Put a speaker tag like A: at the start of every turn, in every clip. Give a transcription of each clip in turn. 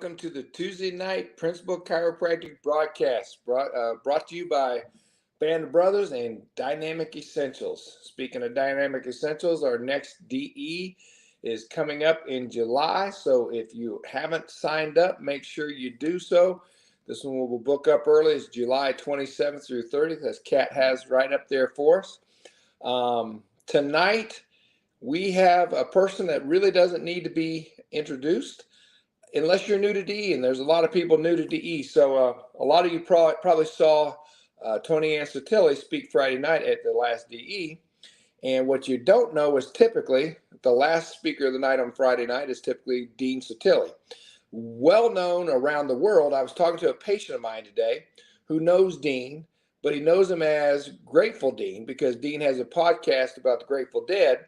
A: welcome to the Tuesday night Principal Chiropractic broadcast brought to you by Band of Brothers and Dynamic Essentials. Speaking of Dynamic Essentials, our next DE is coming up in July. So if you haven't signed up, make sure you do so. This one will book up early. It's July 27th through 30th, as Kat has right up there for us. Tonight, we have a person that really doesn't need to be introduced unless you're new to DE, and there's a lot of people new to DE. So a lot of you probably saw Tony Ann Sottile speak Friday night at the last DE. And what you don't know is typically the last speaker of the night on Friday night is typically Dean Sottile. Well known around the world. I was talking to a patient of mine today who knows Dean, but he knows him as Grateful Dean because Dean has a podcast about the Grateful Dead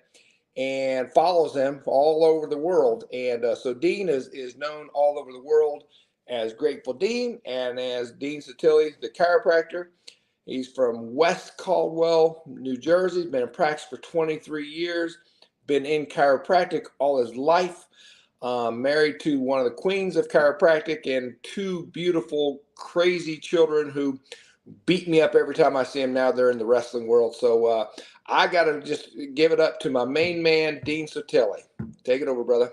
A: and follows them all over the world. And so Dean is known all over the world as Grateful Dean and as Dean Sottile, the chiropractor. He's from West Caldwell, New Jersey. He's been in practice for 23 years, been in chiropractic all his life, married to one of the queens of chiropractic and two beautiful, crazy children who beat me up every time I see them. Now they're in the wrestling world. So I got to just give it up to my main man, Dean Sottile. Take it over, brother.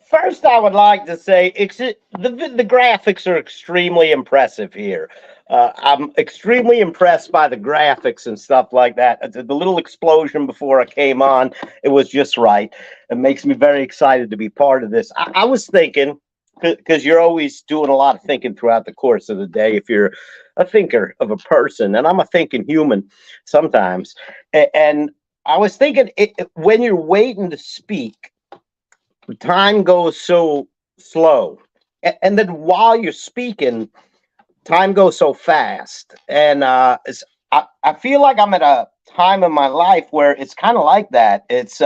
B: First, I would like to say the graphics are extremely impressive here. I'm extremely impressed by the graphics and stuff like that. The little explosion before I came on, it was just right. It makes me very excited to be part of this. I was thinking, because you're always doing a lot of thinking throughout the course of the day if you're a thinker of a person, and I'm a thinking human sometimes. And I was thinking, when you're waiting to speak, time goes so slow, and then while you're speaking, time goes so fast. And I feel like I'm at a time in my life where it's kind of like that. It's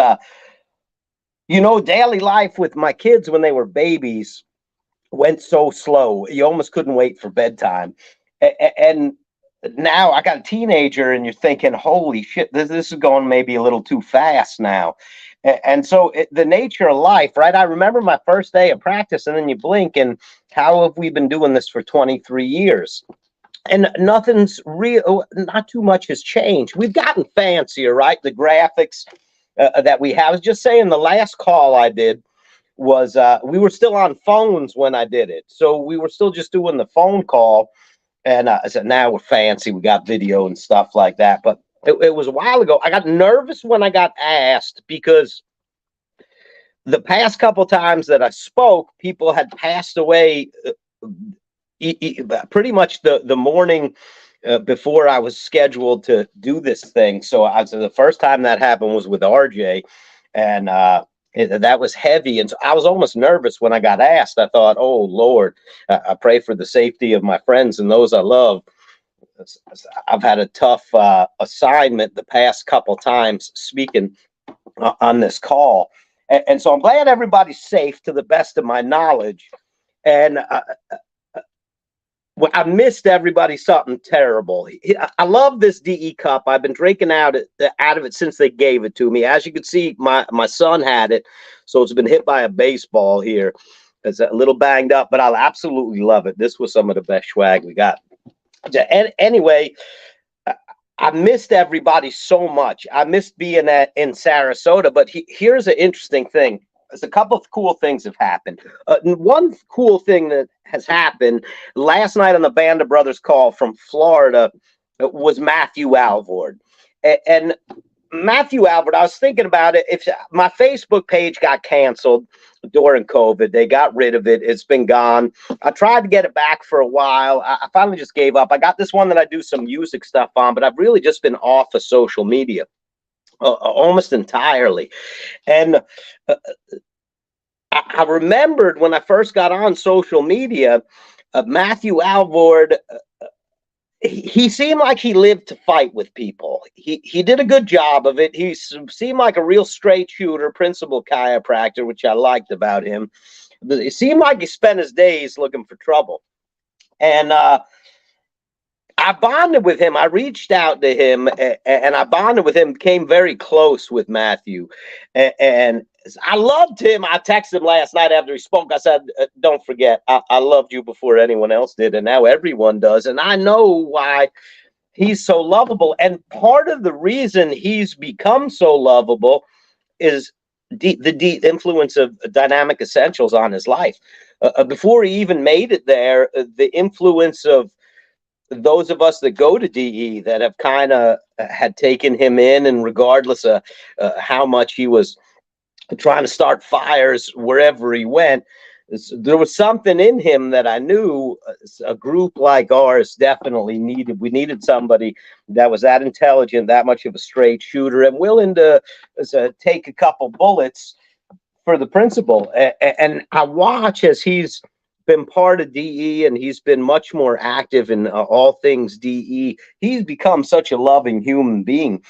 B: daily life with my kids when they were babies went so slow. You almost couldn't wait for bedtime. And now I got a teenager, and you're thinking, holy shit, this is going maybe a little too fast now. And so the nature of life, right? I remember my first day of practice, and then you blink, and how have we been doing this for 23 years? And nothing's real, not too much has changed. We've gotten fancier, right? The graphics that we have. I was just saying, the last call I did was, we were still on phones when I did it. So we were still just doing the phone call. And I said, now we're fancy. We got video and stuff like that. But it was a while ago. I got nervous when I got asked because the past couple times that I spoke, people had passed away pretty much the morning before I was scheduled to do this thing. So the first time that happened was with RJ, and that was heavy. And so I was almost nervous when I got asked. I thought, oh, Lord, I pray for the safety of my friends and those I love. I've had a tough assignment the past couple times speaking on this call. And so I'm glad everybody's safe to the best of my knowledge. And I missed everybody something terrible. I love this DE cup. I've been drinking out of it since they gave it to me. As you can see, my son had it, so it's been hit by a baseball here. It's a little banged up, but I'll absolutely love it. This was some of the best swag we got. Anyway, I missed everybody so much. I missed being in Sarasota, but here's an interesting thing. There's a couple of cool things have happened. One cool thing that has happened last night on the Band of Brothers call from Florida was Matthew Alvord. And Matthew Alvord, I was thinking about it. If my Facebook page got canceled during COVID, they got rid of it. It's been gone. I tried to get it back for a while. I finally just gave up. I got this one that I do some music stuff on, but I've really just been off of social media almost entirely. And I remembered when I first got on social media, Matthew Alvord, he seemed like he lived to fight with people. He did a good job of it. He seemed like a real straight shooter, principal chiropractor, which I liked about him. It seemed like he spent his days looking for trouble. And I bonded with him. I reached out to him, and I bonded with him, became very close with Matthew. And I loved him. I texted him last night after he spoke. I said, don't forget, I loved you before anyone else did, and now everyone does. And I know why he's so lovable. And part of the reason he's become so lovable is the influence of Dynamic Essentials on his life. Before he even made it there, the influence of those of us that go to DE that have kind of had taken him in, and regardless of how much he was trying to start fires wherever he went, there was something in him that I knew a group like ours definitely needed. We needed somebody that was that intelligent, that much of a straight shooter, and willing to take a couple bullets for the principal. And I watch as he's been part of DE, and he's been much more active in all things DE. He's become such a loving human being.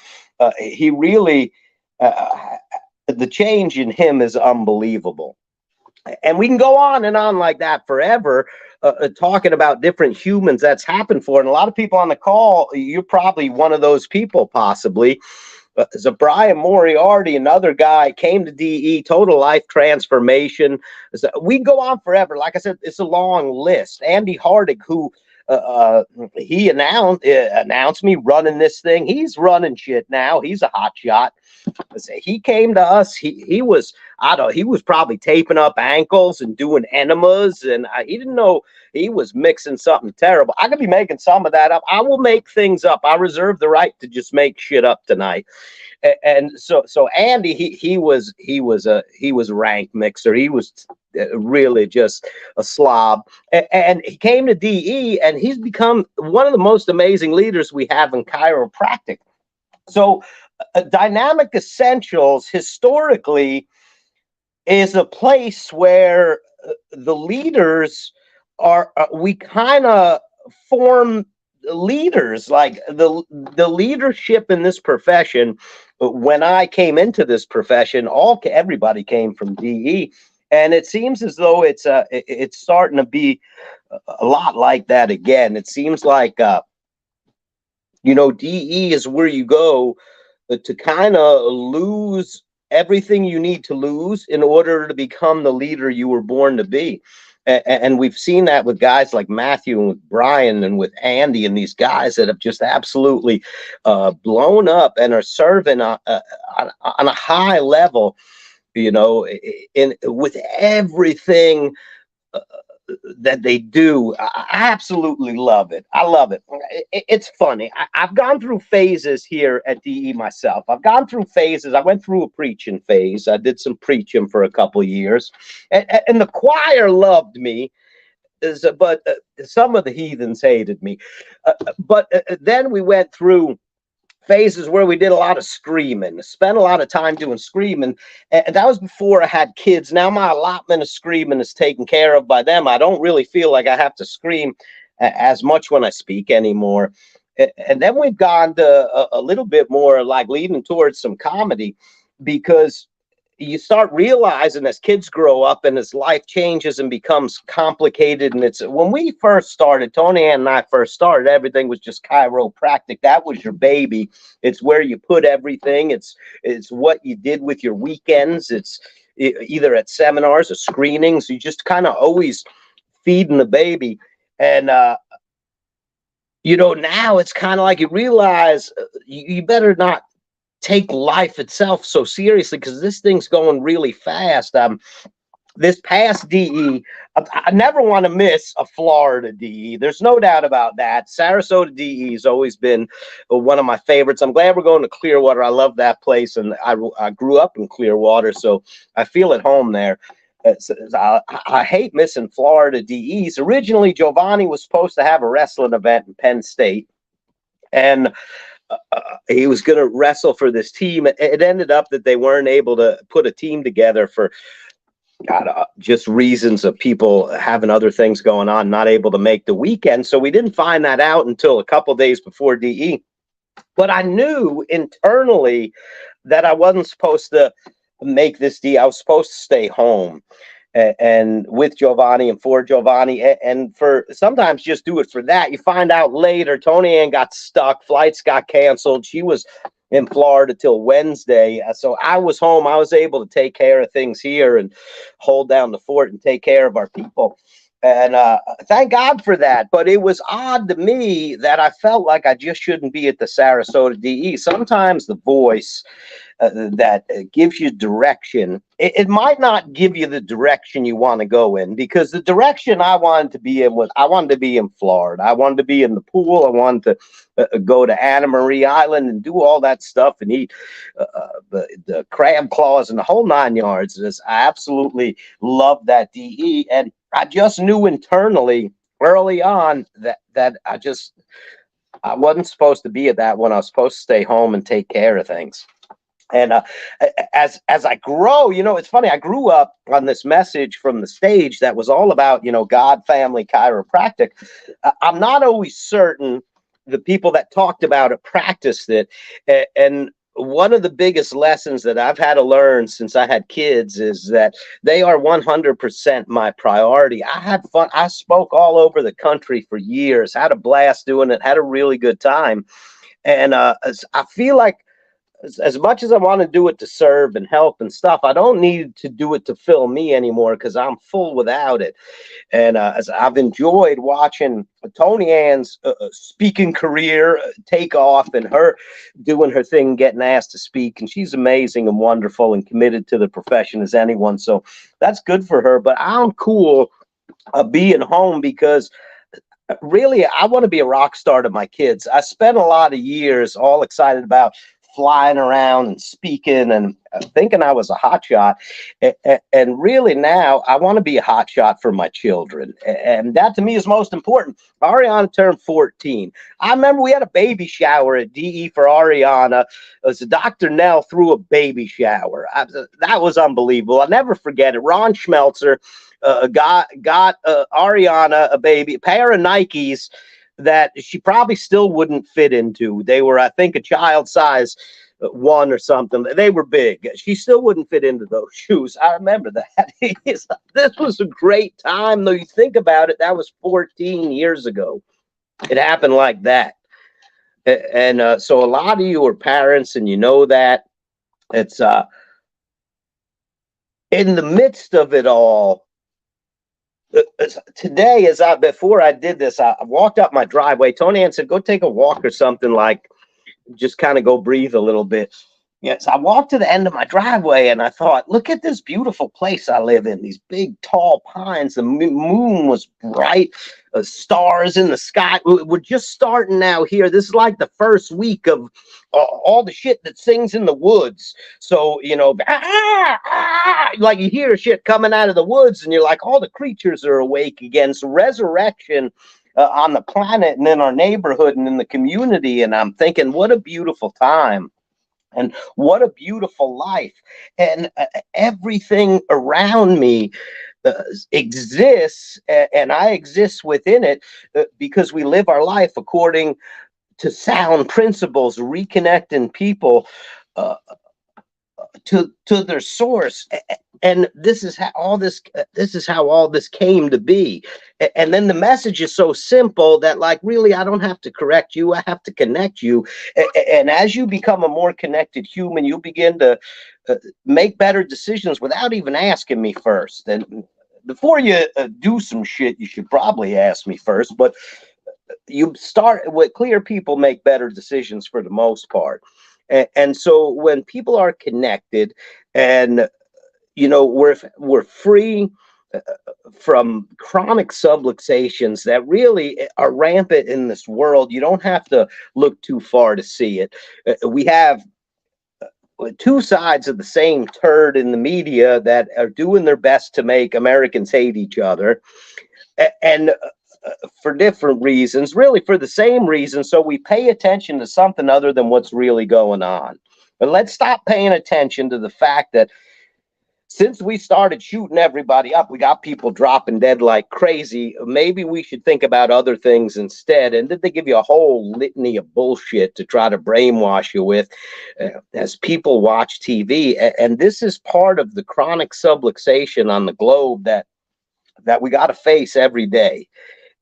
B: He really, the change in him is unbelievable. And we can go on and on like that forever, talking about different humans that's happened for. And a lot of people on the call, you're probably one of those people, possibly. So Brian Moriarty, another guy, came to DE, total life transformation. So we can go on forever. Like I said, it's a long list. Andy Hardig, who he announced me running this thing. He's running shit now. He's a hot shot. He came to us. He was, I don't know, he was probably taping up ankles and doing enemas, and he didn't know he was mixing something terrible. I could be making some of that up. I will make things up. I reserve the right to just make shit up tonight. And so Andy, he was a rank mixer. He was really just a slob, and he came to DE, and he's become one of the most amazing leaders we have in chiropractic. So Dynamic Essentials historically is a place where the leaders are, we kind of form leaders. Like the leadership in this profession, when I came into this profession, everybody came from DE, and it seems as though it's starting to be a lot like that again. It seems like DE is where you go to kind of lose everything you need to lose in order to become the leader you were born to be. And we've seen that with guys like Matthew and with Brian and with Andy, and these guys that have just absolutely blown up and are serving on a high level, with everything that they do. I absolutely love it. I love it. It's funny. I've gone through phases here at DE myself. I've gone through phases. I went through a preaching phase. I did some preaching for a couple of years, and the choir loved me, but some of the heathens hated me. But then we went through phases where we did a lot of screaming, spent a lot of time doing screaming, and that was before I had kids. Now my allotment of screaming is taken care of by them. I don't really feel like I have to scream as much when I speak anymore. And then we've gone to a little bit more like leaning towards some comedy, because you start realizing as kids grow up and as life changes and becomes complicated. And it's when we first started, Tony Ann and I first started, everything was just chiropractic. That was your baby. It's where you put everything. It's what you did with your weekends. It's either at seminars or screenings. You just kind of always feeding the baby. And now it's kind of like you realize you better not take life itself so seriously, because this thing's going really fast. This past DE, I never want to miss a Florida DE. There's no doubt about that. Sarasota DE has always been one of my favorites. I'm glad we're going to Clearwater. I love that place, and I grew up in Clearwater, so I feel at home there. I hate missing Florida DEs. Originally, Giovanni was supposed to have a wrestling event in Penn State, and he was going to wrestle for this team. It ended up that they weren't able to put a team together for just reasons of people having other things going on, not able to make the weekend. So we didn't find that out until a couple days before DE. But I knew internally that I wasn't supposed to make this DE. I was supposed to stay home. and with Giovanni and for Giovanni, and for sometimes just do it for that. You find out later Tony Ann got stuck, flights got canceled. She was in Florida till Wednesday. So I was home. I was able to take care of things here and hold down the fort and take care of our people. And thank God for that. But it was odd to me that I felt like I just shouldn't be at the Sarasota DE. Sometimes the voice that gives you direction, it might not give you the direction you want to go in, because the direction I wanted to be in was, I wanted to be in Florida. I wanted to be in the pool. I wanted to go to Anna Marie Island and do all that stuff and eat the crab claws and the whole 9 yards. I absolutely loved that DE. And I just knew internally early on that I wasn't supposed to be at that one. I was supposed to stay home and take care of things. And as I grow, it's funny. I grew up on this message from the stage that was all about, God, family, chiropractic. I'm not always certain the people that talked about it practiced it. And one of the biggest lessons that I've had to learn since I had kids is that they are 100% my priority. I had fun. I spoke all over the country for years, had a blast doing it, had a really good time. And I feel like, as much as I want to do it to serve and help and stuff, I don't need to do it to fill me anymore, because I'm full without it. And as I've enjoyed watching Tony Ann's speaking career take off, and her doing her thing, getting asked to speak, and she's amazing and wonderful and committed to the profession as anyone. So that's good for her. But I'm cool being home, because really I want to be a rock star to my kids. I spent a lot of years all excited about flying around and speaking and thinking I was a hotshot. And really now I want to be a hotshot for my children. And that to me is most important. Ariana turned 14. I remember we had a baby shower at DE for Ariana. As Dr. Nell threw a baby shower. That was unbelievable. I'll never forget it. Ron Schmelzer got Ariana a pair of Nikes that she probably still wouldn't fit into. They were, I think, a child size 1 or something. They were big. She still wouldn't fit into those shoes. I remember that. This was a great time, though. You think about it, that was 14 years ago. It happened like that. And so a lot of you are parents, and you know that. It's in the midst of it all. Today, before I did this, I walked up my driveway. Tony Ann said, go take a walk or something, like just kind of go breathe a little bit. Yes, I walked to the end of my driveway and I thought, look at this beautiful place I live in, these big tall pines. The moon was bright, stars in the sky. We're just starting now here. This is like the first week of all the shit that sings in the woods. So, like you hear shit coming out of the woods and you're like, all the creatures are awake again. So resurrection on the planet and in our neighborhood and in the community. And I'm thinking, what a beautiful time. And what a beautiful life. And everything around me exists, and I exist within it because we live our life according to sound principles, reconnecting people to their source. And this is how all this came to be. And then the message is so simple that, like, really, I don't have to correct you. I have to connect you. And as you become a more connected human, you begin to make better decisions without even asking me first. And before you do some shit, you should probably ask me first. But you start with clear people make better decisions for the most part. And so when people are connected and we're free from chronic subluxations that really are rampant in this world. You don't have to look too far to see it. We have two sides of the same turd in the media that are doing their best to make Americans hate each other. And for different reasons, really for the same reason. So we pay attention to something other than what's really going on. But let's stop paying attention to the fact that since we started shooting everybody up, we got people dropping dead like crazy. Maybe we should think about other things instead. And then they give you a whole litany of bullshit to try to brainwash you with as people watch TV. And this is part of the chronic subluxation on the globe that we got to face every day.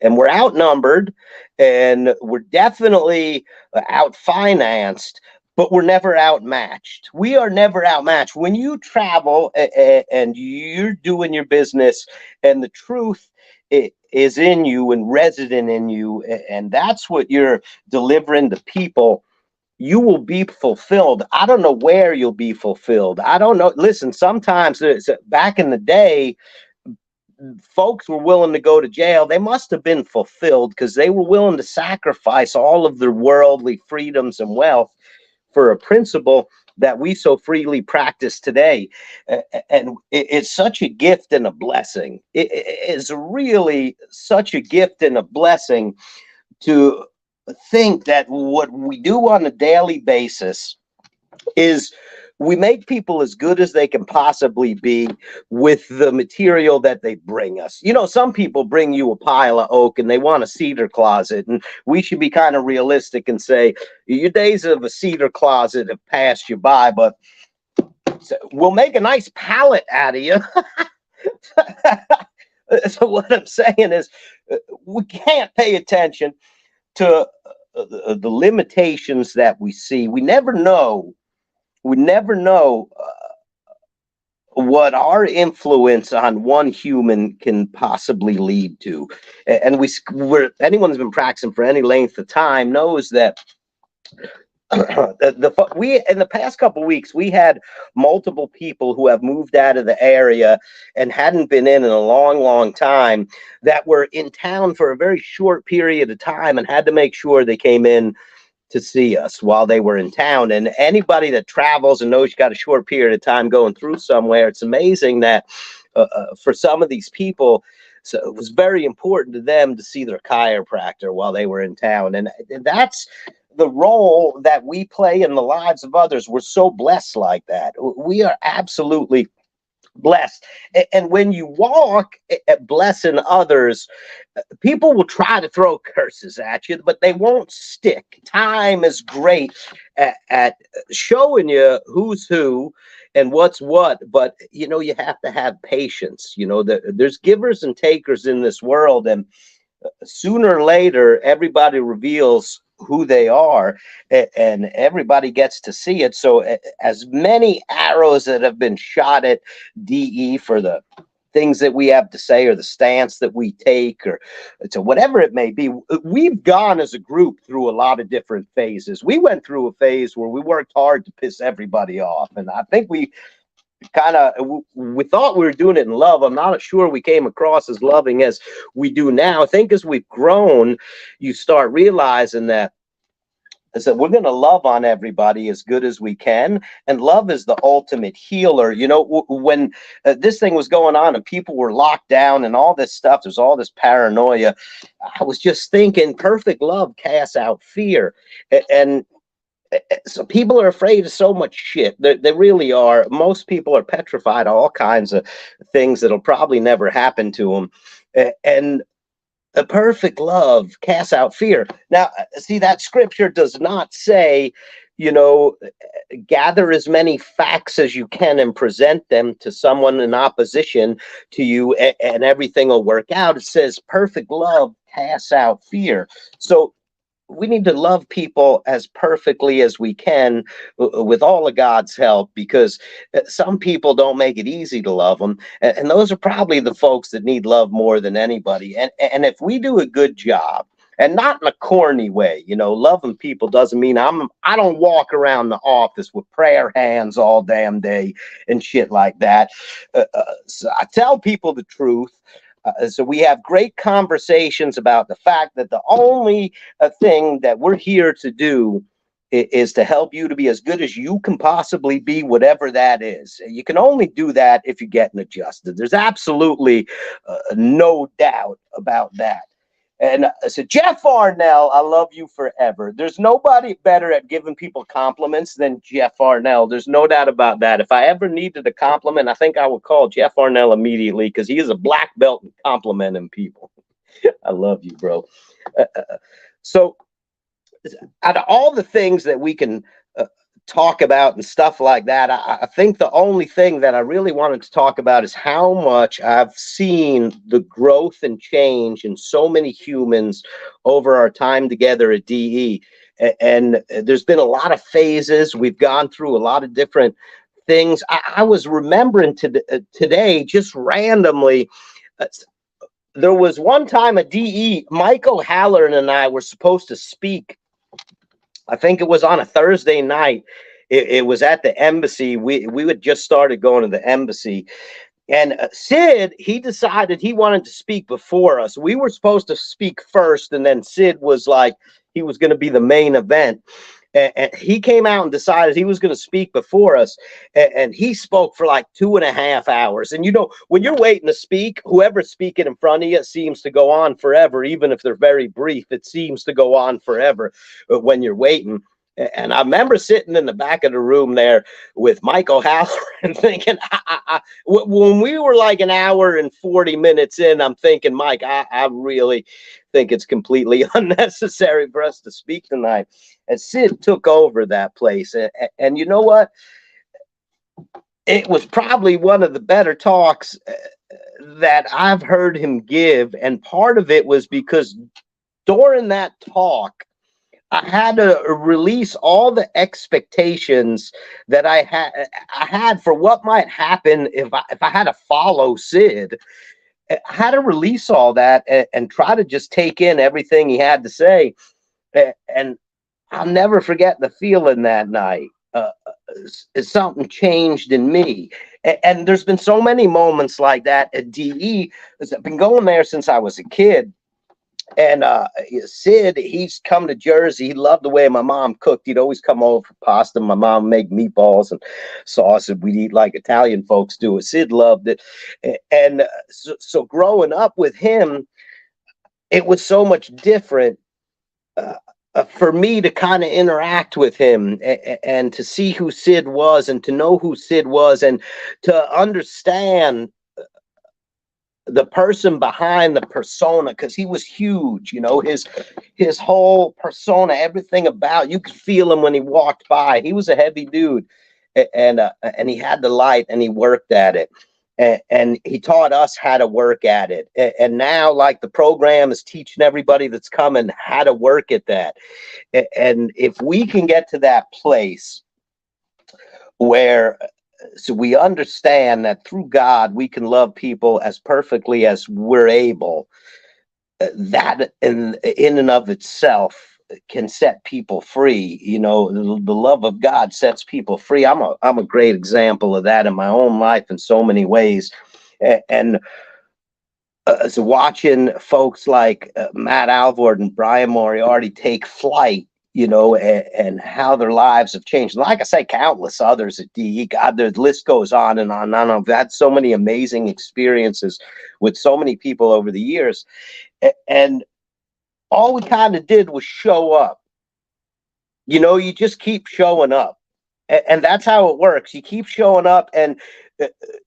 B: And we're outnumbered, and we're definitely outfinanced, but we're never outmatched. We are never outmatched. When you travel and you're doing your business, and the truth is in you and resident in you, and that's what you're delivering to people, you will be fulfilled. I don't know where you'll be fulfilled. I don't know. Listen, sometimes back in the day, folks were willing to go to jail. They must have been fulfilled because they were willing to sacrifice all of their worldly freedoms and wealth for a principle that we so freely practice today. And it's such a gift and a blessing. It is really such a gift and a blessing to think that what we do on a daily basis is we make people as good as they can possibly be with the material that they bring us. You know, some people bring you a pile of oak and they want a cedar closet, and we should be kind of realistic and say your days of a cedar closet have passed you by, but we'll make a nice pallet out of you. So what I'm saying is we can't pay attention to the limitations that we see. We never know what our influence on one human can possibly lead to. And anyone who's been practicing for any length of time knows that we in the past couple of weeks we had multiple people who have moved out of the area and hadn't been in a long time, that were in town for a very short period of time and had to make sure they came in to see us while they were in town. And anybody that travels and knows you got a short period of time going through somewhere, it's amazing that for some of these people, so it was very important to them to see their chiropractor while they were in town. And that's the role that we play in the lives of others. We're so blessed like that. We are absolutely blessed. And when you walk at blessing others, people will try to throw curses at you, but they won't stick. Time is great at showing you who's who and what's what, but you know, you have to have patience. You know, there's givers and takers in this world, and sooner or later everybody reveals who they are, and everybody gets to see it. So as many arrows that have been shot at DE for the things that we have to say or the stance that we take or to whatever it may be, we've gone as a group through a lot of different phases. We went through a phase where we worked hard to piss everybody off, and I think we thought we were doing it in love. I'm not sure we came across as loving as we do now. I think as we've grown, you start realizing that we're going to love on everybody as good as we can, and love is the ultimate healer. You know, when this thing was going on and people were locked down and all this stuff, there's all this paranoia, I was just thinking perfect love casts out fear. And so people are afraid of so much shit. They really are. Most people are petrified of all kinds of things that'll probably never happen to them. And a perfect love casts out fear. Now, see, that scripture does not say, you know, gather as many facts as you can and present them to someone in opposition to you, and everything will work out. It says perfect love casts out fear. So we need to love people as perfectly as we can with all of God's help, because some people don't make it easy to love them. And those are probably the folks that need love more than anybody. And if we do a good job, and not in a corny way, you know, loving people doesn't mean I don't walk around the office with prayer hands all damn day and shit like that. So I tell people the truth. So we have great conversations about the fact that the only thing that we're here to do is to help you to be as good as you can possibly be, whatever that is. You can only do that if you're getting adjusted. There's absolutely no doubt about that. And I said, Jeff Arnell, I love you forever. There's nobody better at giving people compliments than Jeff Arnell. There's no doubt about that. If I ever needed a compliment, I think I would call Jeff Arnell immediately, because he is a black belt in complimenting people. I love you, bro. So out of all the things that we can talk about and stuff like that, I think the only thing that I really wanted to talk about is how much I've seen the growth and change in so many humans over our time together at DE. And there's been a lot of phases. We've gone through a lot of different things. I was remembering today, just randomly, there was one time at DE, Mike O'Halloran and I were supposed to speak. I think it was on a Thursday night. It was at the embassy. We had just started going to the embassy. And Sid, he decided he wanted to speak before us. We were supposed to speak first, and then Sid was like, he was going to be the main event. And he came out and decided he was going to speak before us. And he spoke for like 2.5 hours. And, you know, when you're waiting to speak, whoever's speaking in front of you seems to go on forever. Even if they're very brief, it seems to go on forever when you're waiting. And I remember sitting in the back of the room there with Mike O'Halloran thinking, when we were like an hour and 40 minutes in, I'm thinking, Mike, I really think it's completely unnecessary for us to speak tonight. And Sid took over that place. And you know what? It was probably one of the better talks that I've heard him give. And part of it was because during that talk, I had to release all the expectations that I had for what might happen if I had to follow Sid. I had to release all that and try to just take in everything he had to say. And I'll never forget the feeling that night. Something changed in me. And there's been so many moments like that at DE. I've been going there since I was a kid. And Sid, he's come to Jersey. He loved the way my mom cooked. He'd always come over for pasta. My mom would make meatballs and sauce, and we'd eat like Italian folks do. Sid loved it. And so growing up with him, it was so much different for me to kind of interact with him and to see who Sid was and to know who Sid was and to understand the person behind the persona, because he was huge, you know, his whole persona, everything about, you could feel him when he walked by. He was a heavy dude, and he had the light, and he worked at it, and he taught us how to work at it. And now, like, the program is teaching everybody that's coming how to work at that. And if we can get to that place where, so we understand that through God, we can love people as perfectly as we're able, that in and of itself can set people free. You know, the love of God sets people free. I'm a great example of that in my own life in so many ways. And so watching folks like Matt Alvord and Brian Moriarty take flight, you know, and how their lives have changed. Like I say, countless others at DE. God, the list goes on and on and on. I've had so many amazing experiences with so many people over the years. And all we kind of did was show up. You know, you just keep showing up. And that's how it works. You keep showing up, and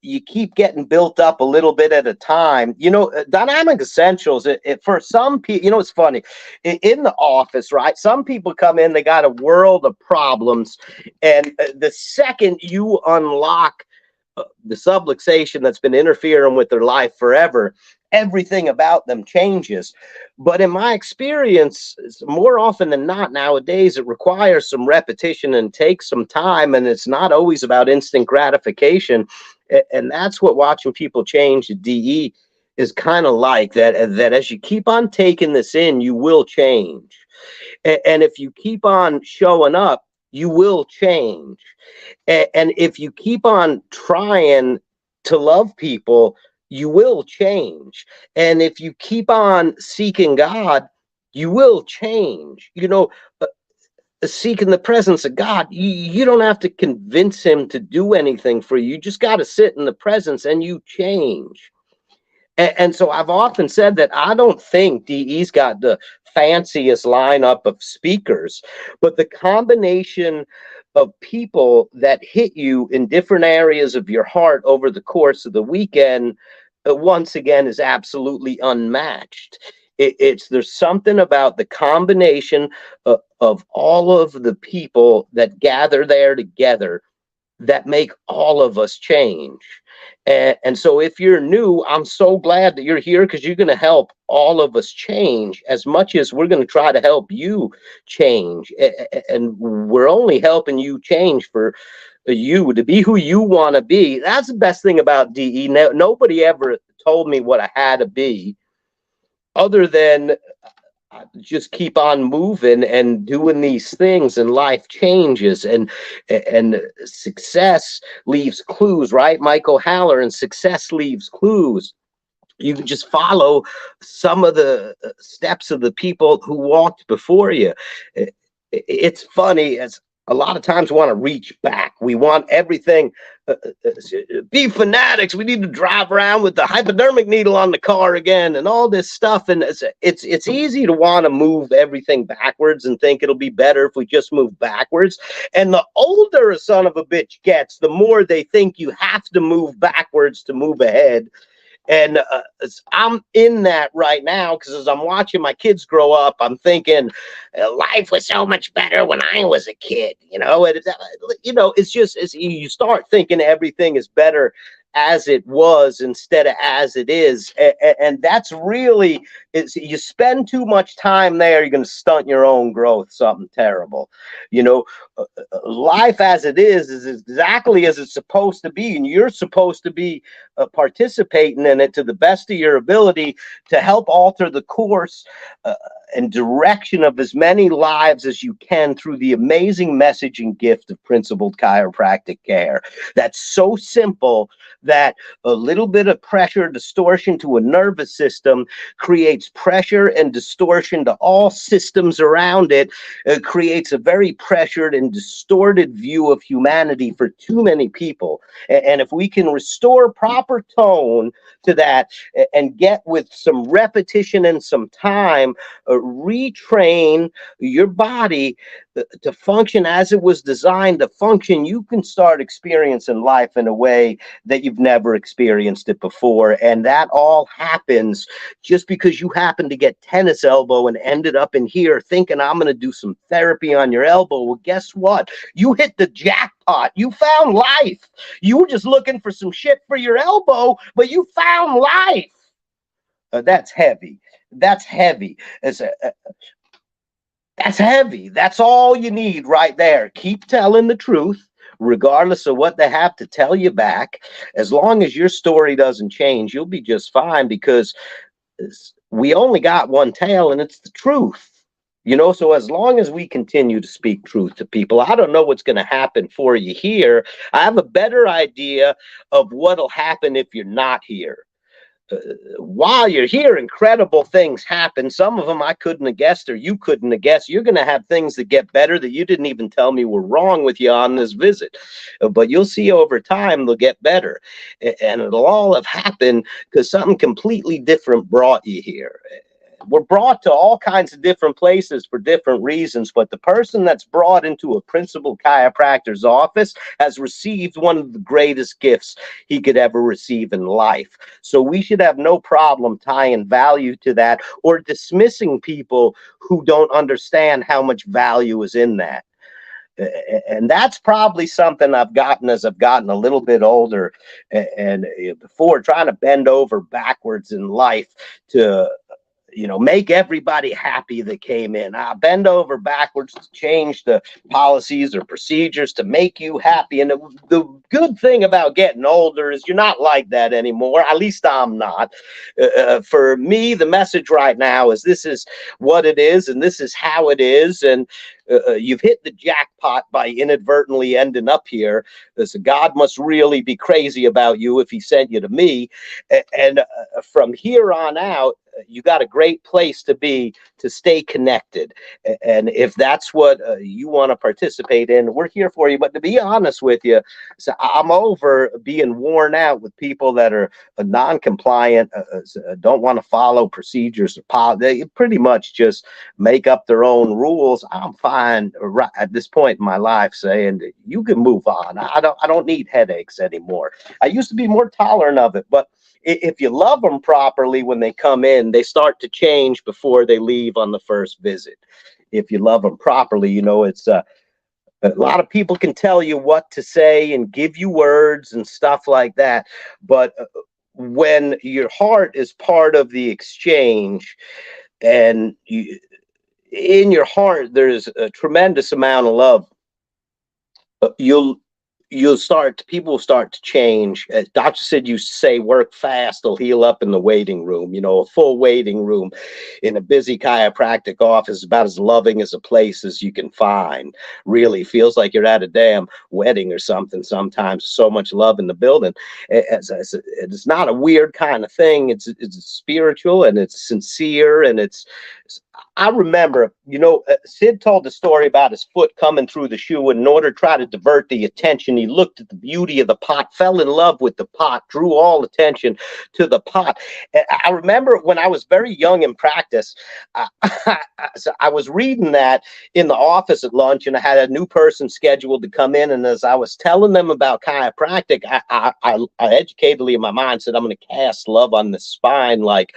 B: you keep getting built up a little bit at a time. You know, Dynamic Essentials, for some people, you know, it's funny. In the office, right? Some people come in, they got a world of problems. And the second you unlock the subluxation that's been interfering with their life forever, everything about them changes. But in my experience, more often than not nowadays, it requires some repetition and takes some time, and it's not always about instant gratification. And that's what watching people change at DE is kind of like, that as you keep on taking this in, you will change. And if you keep on showing up, you will change. And if you keep on trying to love people, you will change. And if you keep on seeking God, you will change. You know, seeking the presence of God, you don't have to convince him to do anything for you. You just got to sit in the presence and you change. And so I've often said that I don't think DE's got the fanciest lineup of speakers, but the combination of people that hit you in different areas of your heart over the course of the weekend, once again, is absolutely unmatched. It's there's something about the combination of all of the people that gather there together that make all of us change. And so if you're new, I'm so glad that you're here because you're going to help all of us change as much as we're going to try to help you change. And we're only helping you change for you to be who you want to be. That's the best thing about DE. Nobody ever told me what I had to be other than just keep on moving and doing these things, and life changes, and success leaves clues, right? Michael Haller, and success leaves clues. You can just follow some of the steps of the people who walked before you. It's funny, as a lot of times we want to reach back. We want everything, be fanatics. We need to drive around with the hypodermic needle on the car again and all this stuff. And it's easy to want to move everything backwards and think it'll be better if we just move backwards. And the older a son of a bitch gets, the more they think you have to move backwards to move ahead. And I'm in that right now because as I'm watching my kids grow up, I'm thinking life was so much better when I was a kid. It's just you start thinking everything is better as it was instead of as it is, and that's really, you spend too much time there, you're going to stunt your own growth. Something terrible. Life as it is exactly as it's supposed to be, and you're supposed to be participating in it to the best of your ability to help alter the course and direction of as many lives as you can through the amazing message and gift of principled chiropractic care. That's so simple that a little bit of pressure distortion to a nervous system creates pressure and distortion to all systems around it. It creates a very pressured and distorted view of humanity for too many people. And if we can restore proper tone to that and get with some repetition and some time, retrain your body to function as it was designed to function, you can start experiencing life in a way that you've never experienced it before. And that all happens just because you happen to get tennis elbow and ended up in here thinking I'm going to do some therapy on your elbow. Well, guess what? You hit the jackpot. You found life. You were just looking for some shit for your elbow, but you found life. That's heavy. That's heavy. That's heavy. That's all you need right there. Keep telling the truth, regardless of what they have to tell you back. As long as your story doesn't change, you'll be just fine, because we only got one tail, and it's the truth. So as long as we continue to speak truth to people, I don't know what's going to happen for you here. I have a better idea of what'll happen if you're not here. While you're here, incredible things happen. Some of them I couldn't have guessed, or you couldn't have guessed. You're going to have things that get better that you didn't even tell me were wrong with you on this visit. But you'll see over time they'll get better. And it'll all have happened because something completely different brought you here. We're brought to all kinds of different places for different reasons, but the person that's brought into a principled chiropractor's office has received one of the greatest gifts he could ever receive in life. So we should have no problem tying value to that or dismissing people who don't understand how much value is in that. And that's probably something I've gotten as I've gotten a little bit older, and before, trying to bend over backwards in life to make everybody happy that came in. I bend over backwards to change the policies or procedures to make you happy. And the good thing about getting older is you're not like that anymore. At least I'm not. For me, the message right now is this is what it is, and this is how it is. And you've hit the jackpot by inadvertently ending up here. So God must really be crazy about you if he sent you to me. And from here on out, you got a great place to be to stay connected. And if that's what you want to participate in, we're here for you. But to be honest with you, so I'm over being worn out with people that are non-compliant, don't want to follow procedures. They pretty much just make up their own rules. I'm fine right at this point in my life saying you can move on. I don't need headaches anymore. I used to be more tolerant of it, but if you love them properly when they come in, they start to change before they leave on the first visit. If you love them properly, you know, it's a lot of people can tell you what to say and give you words and stuff like that. But when your heart is part of the exchange and in your heart, there's a tremendous amount of love, you'll people will start to change. Dr. Sid used to say, work fast will heal up in the waiting room. You know, a full waiting room in a busy chiropractic office is about as loving as a place as you can find. Really feels like you're at a damn wedding or something sometimes. So much love in the building. It's not a weird kind of thing. It's spiritual and it's sincere and I remember, you know, Sid told the story about his foot coming through the shoe, and in order to try to divert the attention, he looked at the beauty of the pot, fell in love with the pot, drew all attention to the pot. And I remember when I was very young in practice, I was reading that in the office at lunch, and I had a new person scheduled to come in. And as I was telling them about chiropractic, I educatedly in my mind said, I'm going to cast love on the spine like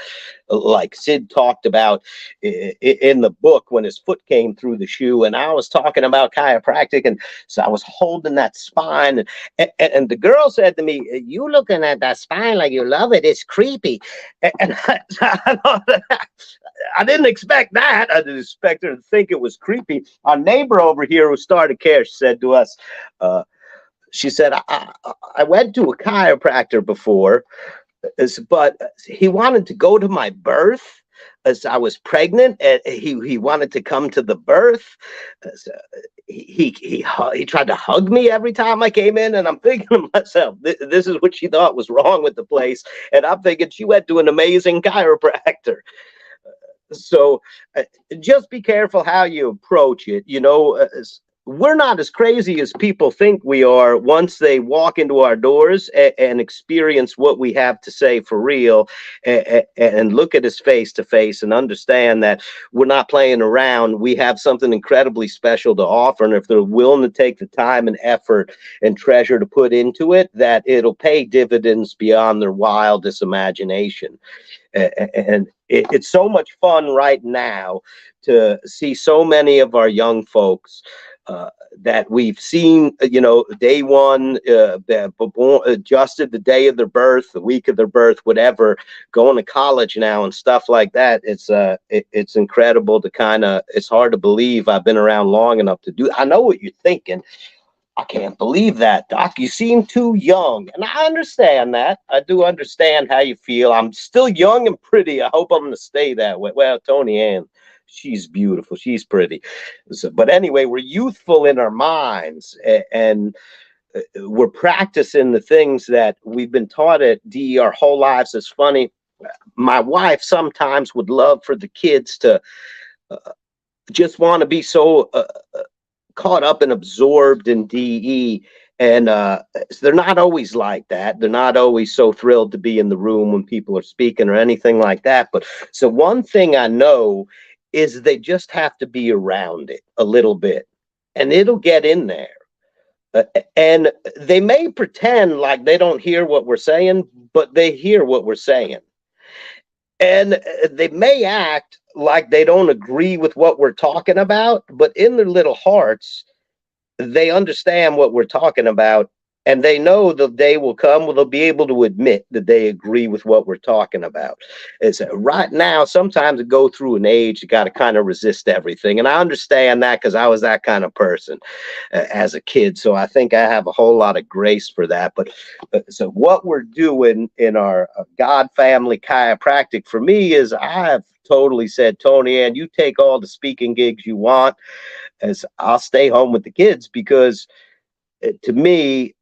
B: Sid talked about in the book when his foot came through the shoe. And I was talking about chiropractic, and so I was holding that spine, and the girl said to me, you looking at that spine like you love it, it's creepy. And I didn't expect that. I didn't expect her to think it was creepy. Our neighbor over here who started care said to us, she said, I went to a chiropractor before, but he wanted to go to my birth as I was pregnant, and he wanted to come to the birth. He tried to hug me every time I came in, and I'm thinking to myself, this is what she thought was wrong with the place, and I'm thinking she went to an amazing chiropractor. So just be careful how you approach it. You know, we're not as crazy as people think we are once they walk into our doors and experience what we have to say for real, and look at us face to face and understand that we're not playing around. We have something incredibly special to offer. And if they're willing to take the time and effort and treasure to put into it, that it'll pay dividends beyond their wildest imagination. And it's so much fun right now to see so many of our young folks that we've seen, you know, day one, adjusted the day of their birth, the week of their birth, whatever, going to college now and stuff like that. It's incredible to it's hard to believe I've been around long enough to do. I know what you're thinking. I can't believe that, Doc. You seem too young. And I understand that. I do understand how you feel. I'm still young and pretty. I hope I'm going to stay that way. Well, Tony Ann, she's beautiful. She's pretty. So, but anyway, we're youthful in our minds, and we're practicing the things that we've been taught at DE our whole lives. It's funny. My wife sometimes would love for the kids to just want to be so caught up and absorbed in DE, and they're not always like that. They're not always so thrilled to be in the room when people are speaking or anything like that. But so one thing I know is they just have to be around it a little bit, and it'll get in there. And they may pretend like they don't hear what we're saying, but they hear what we're saying. And they may act like they don't agree with what we're talking about, but in their little hearts, they understand what we're talking about, and they know the day will come where they'll be able to admit that they agree with what we're talking about. It's right now, sometimes it go through an age, you got to kind of resist everything. And I understand that because I was that kind of person as a kid. So I think I have a whole lot of grace for that. But so what we're doing in our God family chiropractic for me is I've totally said, Tony, and you take all the speaking gigs you want, as I'll stay home with the kids, because to me,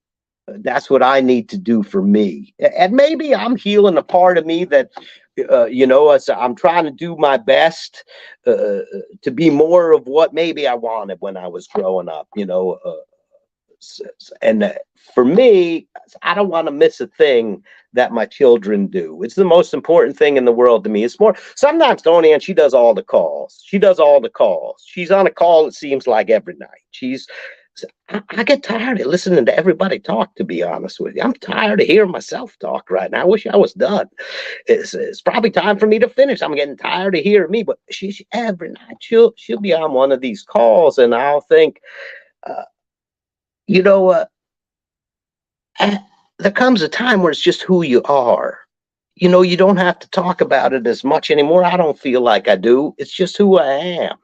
B: that's what I need to do for me. And maybe I'm healing a part of me that I'm trying to do my best to be more of what maybe I wanted when I was growing up. And for me, I don't want to miss a thing that my children do. It's the most important thing in the world to me. It's more sometimes Tony, and she does all the calls. She does all the calls. She's on a call, it seems like every night. I get tired of listening to everybody talk, to be honest with you. I'm tired of hearing myself talk right now. I wish I was done. It's probably time for me to finish. I'm getting tired of hearing me, but she every night she'll be on one of these calls, and I'll think, uh, you know what? There comes a time where it's just who you are. You don't have to talk about it as much anymore. I don't feel like I do. It's just who I am.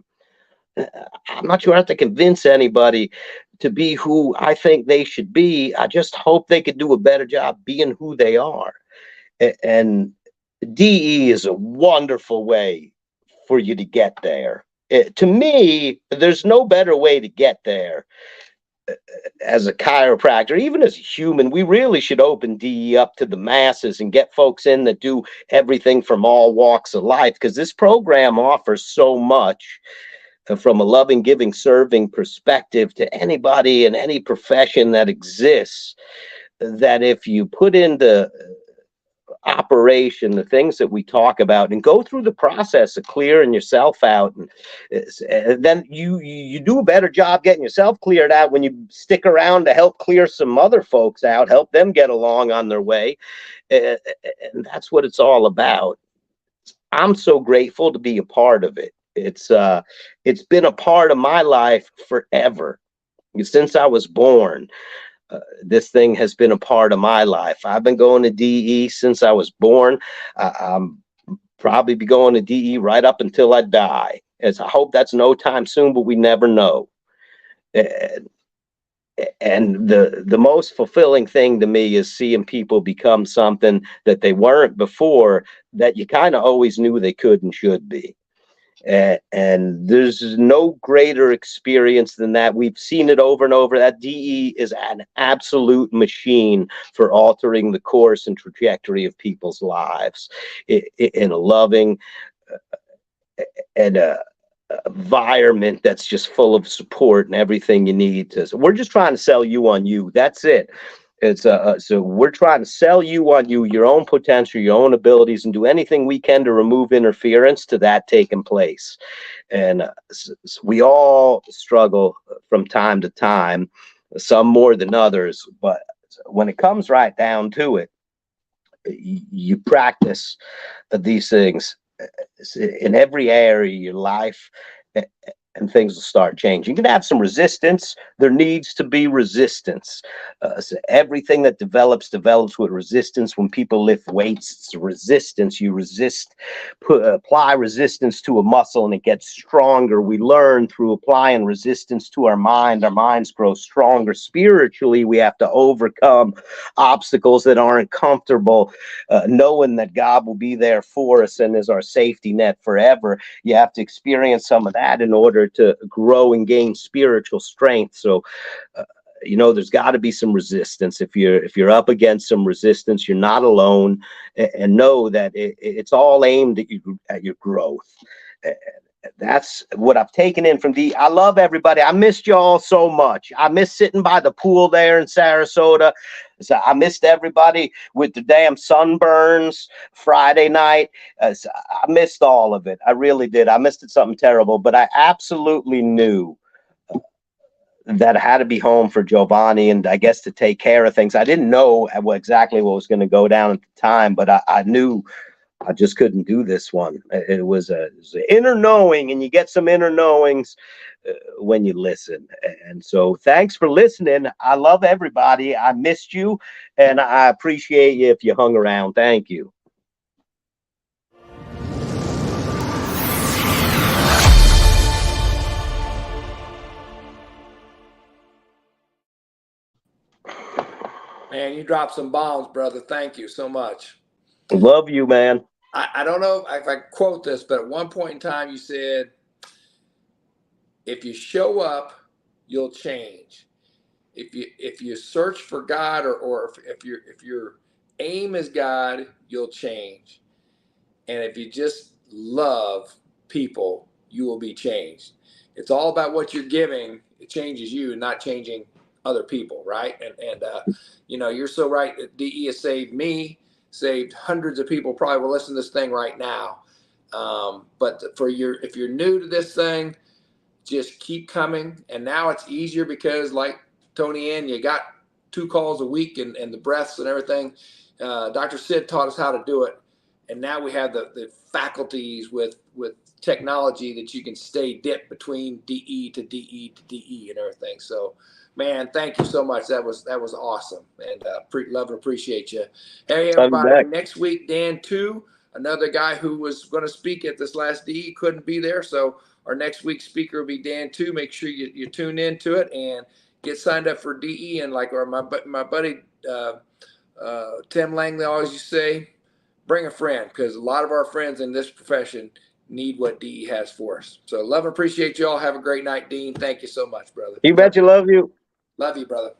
B: Uh, I'm not sure I have to convince anybody to be who I think they should be. I just hope they could do a better job being who they are. And DE is a wonderful way for you to get there. To me, there's no better way to get there as a chiropractor, even as a human. We really should open DE up to the masses and get folks in that do everything from all walks of life, because this program offers so much from a loving, giving, serving perspective to anybody in any profession that exists, that if you put into operation the things that we talk about and go through the process of clearing yourself out, and then you do a better job getting yourself cleared out when you stick around to help clear some other folks out, help them get along on their way. And that's what it's all about. I'm so grateful to be a part of it. It's been a part of my life forever, since I was born. This thing has been a part of my life. I've been going to DE since I was born. I'm probably be going to DE right up until I die. As I hope that's no time soon, but we never know. And, and the most fulfilling thing to me is seeing people become something that they weren't before, that you kind of always knew they could and should be. And there's no greater experience than that. We've seen it over and over. That DE is an absolute machine for altering the course and trajectory of people's lives in a loving and a environment that's just full of support and everything you need to. So we're just trying to sell you on you. That's it. So we're trying to sell you on you, your own potential, your own abilities, and do anything we can to remove interference to that taking place. And we all struggle from time to time, some more than others. But when it comes right down to it, you practice these things in every area of your life, and things will start changing. You can have some resistance. There needs to be resistance. So everything that develops with resistance. When people lift weights, it's resistance. You resist, apply resistance to a muscle, and it gets stronger. We learn through applying resistance to our mind. Our minds grow stronger. Spiritually, we have to overcome obstacles that aren't comfortable, knowing that God will be there for us and is our safety net forever. You have to experience some of that in order to grow and gain spiritual strength. So there's got to be some resistance. If you're up against some resistance, you're not alone, and know that it's all aimed at your growth. That's what I've taken in from D. I love everybody. I missed y'all so much. I miss sitting by the pool there in Sarasota. So I missed everybody with the damn sunburns Friday night. So I missed all of it. I really did. I missed it something terrible, but I absolutely knew that I had to be home for Giovanni, and I guess to take care of things. I didn't know exactly what was going to go down at the time, but I knew I just couldn't do this one. It was an inner knowing, and you get some inner knowings when you listen. And so thanks for listening. I love everybody. I missed you, and I appreciate you if you hung around. Thank you.
A: Man, you dropped some bombs, brother. Thank you so much.
B: Love you, man.
A: I don't know if I quote this, but at one point in time you said, if you show up, you'll change. If you search for God, or if your aim is God, you'll change. And if you just love people, you will be changed. It's all about what you're giving. It changes you, not changing other people, right? And you know, you're so right. DE has saved me, saved hundreds of people. Probably will listen to this thing right now. But if you're new to this thing, just keep coming. And now it's easier because, like Tony Ann, you got 2 calls a week and the breaths and everything. Dr. Sid taught us how to do it. And now we have the faculties with technology that you can stay dipped between DE to DE to DE and everything. So, man, thank you so much. That was awesome. And love and appreciate you. Hey,
B: I'll be
A: everybody.
B: back.
A: Next week, Dan 2, another guy who was going to speak at this last DE, couldn't be there. So our next week's speaker will be Dan 2. Make sure you tune into it and get signed up for DE. And like my buddy Tim Langley always used to say, bring a friend, because a lot of our friends in this profession need what DE has for us. So love and appreciate you all. Have a great night, Dean. Thank you so much, brother.
B: You bet you. Love you.
A: Love you, brother.